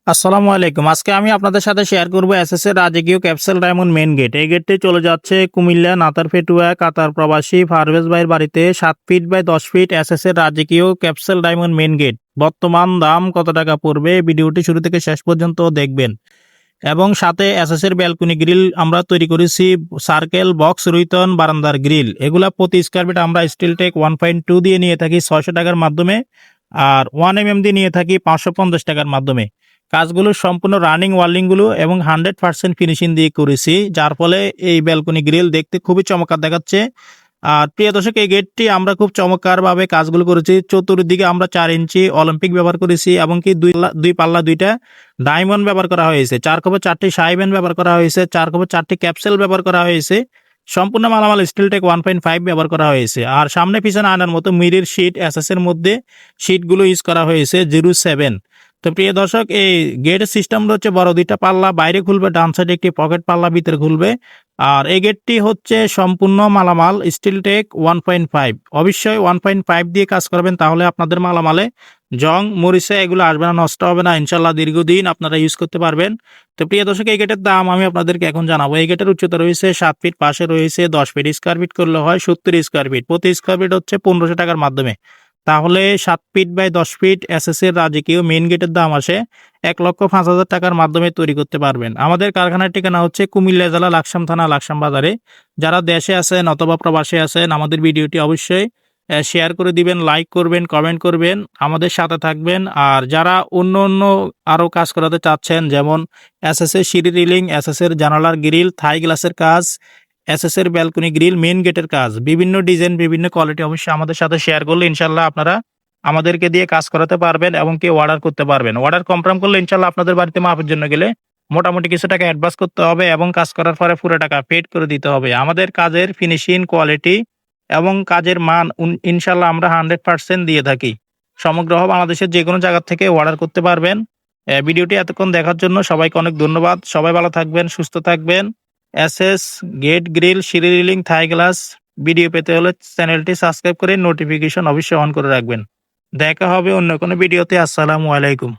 আসসালামু আলাইকুম। আজকে আমি আপনাদের সাথে শেয়ার করব এসএস এর রাজকীয় ক্যাপসুল ডায়মন্ড মেইন গেট। এই গেটটি চলে যাচ্ছে কুমিল্লা নাতারফেটুয়া কাতার প্রবাসী পারভেজ ভাইয়ের বাড়িতে 7 ফিট বাই 10 ফিট এসএস এর রাজকীয় ক্যাপসুল ডায়মন্ড মেইন গেট। বর্তমান দাম কত টাকা পড়বে ভিডিওটি শুরু থেকে শেষ পর্যন্ত দেখবেন। এবং সাথে এসএস এর ব্যালকনি গ্রিল আমরা তৈরি করেছি, সার্কেল বক্স রুইতন বারান্দার গ্রিল। এগুলা প্রতি স্কয়ার ফিট আমরা স্টিল টেক 1.2 দিয়ে নিয়ে থাকি 600 টাকার মাধ্যমে, আর 1 দিয়ে নিয়ে থাকি 550 টাকার মাধ্যমে। কাজগুলো সম্পূর্ণ রানিং ওয়ার্লিংগুলো এবং 100% ফিনিশিং দিয়ে করেছি, যার ফলে এই ব্যালকনি গ্রিল দেখতে খুবই চমৎকার দেখাচ্ছে। আর প্রিয় দর্শক, এই গেটটি আমরা খুব চমৎকারভাবে কাজগুলো করেছি। চতুর্দিকে আমরা 4 ইঞ্চি অলিম্পিক ব্যবহার করেছি এবং কি দুই পাল্লা দুইটা ডায়মন্ড ব্যবহার করা হয়েছে, 4 খোপে 4টি সাইবেন ব্যবহার করা হয়েছে, 4 খোপে 4টি ক্যাপসুল ব্যবহার করা হয়েছে। সম্পূর্ণ মালামাল স্টিল টেক 1.5 ব্যবহার করা হয়েছে। আর সামনে পিছনে আনার মতো মিরির শীট এসএস এর মধ্যে শীটগুলো ইউজ করা হয়েছে 07। তো প্রিয় দর্শক, এই গেটের সিস্টেমটা হচ্ছে বড় দুইটা পাল্লা বাইরে খুলবে, ডান সাইডে একটি পকেট পাল্লা ভিতরে খুলবে। আর এই গেটটি হচ্ছে সম্পূর্ণ মালামাল স্টিল টেক 1.5। অবশ্যই 1.5 দিয়ে কাজ করবেন, তাহলে আপনাদের মালামালে জং মরিচে এগুলো আসবে না, নষ্ট হবে না, ইনশাল্লাহ দীর্ঘদিন আপনারা ইউজ করতে পারবেন। তো প্রিয় দর্শক, এই গেটের দাম আমি আপনাদেরকে এখন জানাবো। এই গেটের উচ্চতা রয়েছে 7 ফিট, পাশে রয়েছে 10 ফিট। স্কয়ার ফিট করলে হয় 70 স্কয়ার ফিট, প্রতি স্কয়ার ফিট হচ্ছে 1500 টাকার মাধ্যমে। তাহলে 7 ফিট বাই 10 ফিট এসএস এর রাজকীয় মেইন গেটের দাম আসে 1,05,000 টাকার মাধ্যমে তৈরি করতে পারবেন। আমাদের কারখানার ঠিকানা হচ্ছে কুমিল্লা জেলা লাকসাম থানা লাকসাম বাজারে। যারা দেশে আছেন অথবা প্রবাসে আছেন, আমাদের ভিডিওটি অবশ্যই শেয়ার করে দিবেন, লাইক করবেন, কমেন্ট করবেন, আমাদের সাথে থাকবেন। আর যারা অন্য আরও কাজ করাতে চাচ্ছেন, যেমন এসএস এর সিঁড়ি রিলিং, এসএস এর জানালার গ্রিল, থাই গ্লাসের কাজ, এসএস এর ব্যালকনি গ্রিল, মেইন গেটের কাজ, বিভিন্ন ডিজাইন বিভিন্ন কোয়ালিটি, অবশ্যই আমাদের সাথে শেয়ার করলে ইনশাল্লাহ আপনারা আমাদেরকে দিয়ে কাজ করাতে পারবেন এবং কি অর্ডার করতে পারবেন। অর্ডার কনফার্ম করলে ইনশাল্লাহ আপনাদের বাড়িতে মাপের জন্য গেলে মোটামুটি কিছু টাকা অ্যাডভান্স করতে হবে এবং কাজ করার পরে পুরো টাকা পেড করে দিতে হবে। আমাদের কাজের ফিনিশিং কোয়ালিটি এবং কাজের মান ইনশাল্লাহ আমরা 100% দিয়ে থাকি। সমগ্র বাংলাদেশের যে কোনো জায়গা থেকে অর্ডার করতে পারবেন। ভিডিওটি এতক্ষণ দেখার জন্য সবাইকে অনেক ধন্যবাদ। সবাই ভালো থাকবেন, সুস্থ থাকবেন। এসএস গেট গ্রিল, সিঁড়ি রিলিং, থাই গ্লাস ভিডিও পেতে হলে চ্যানেলটি সাবস্ক্রাইব করে নোটিফিকেশন অবশ্যই অন করে রাখবেন। দেখা হবে অন্য কোনো ভিডিওতে। আসসালামু আলাইকুম।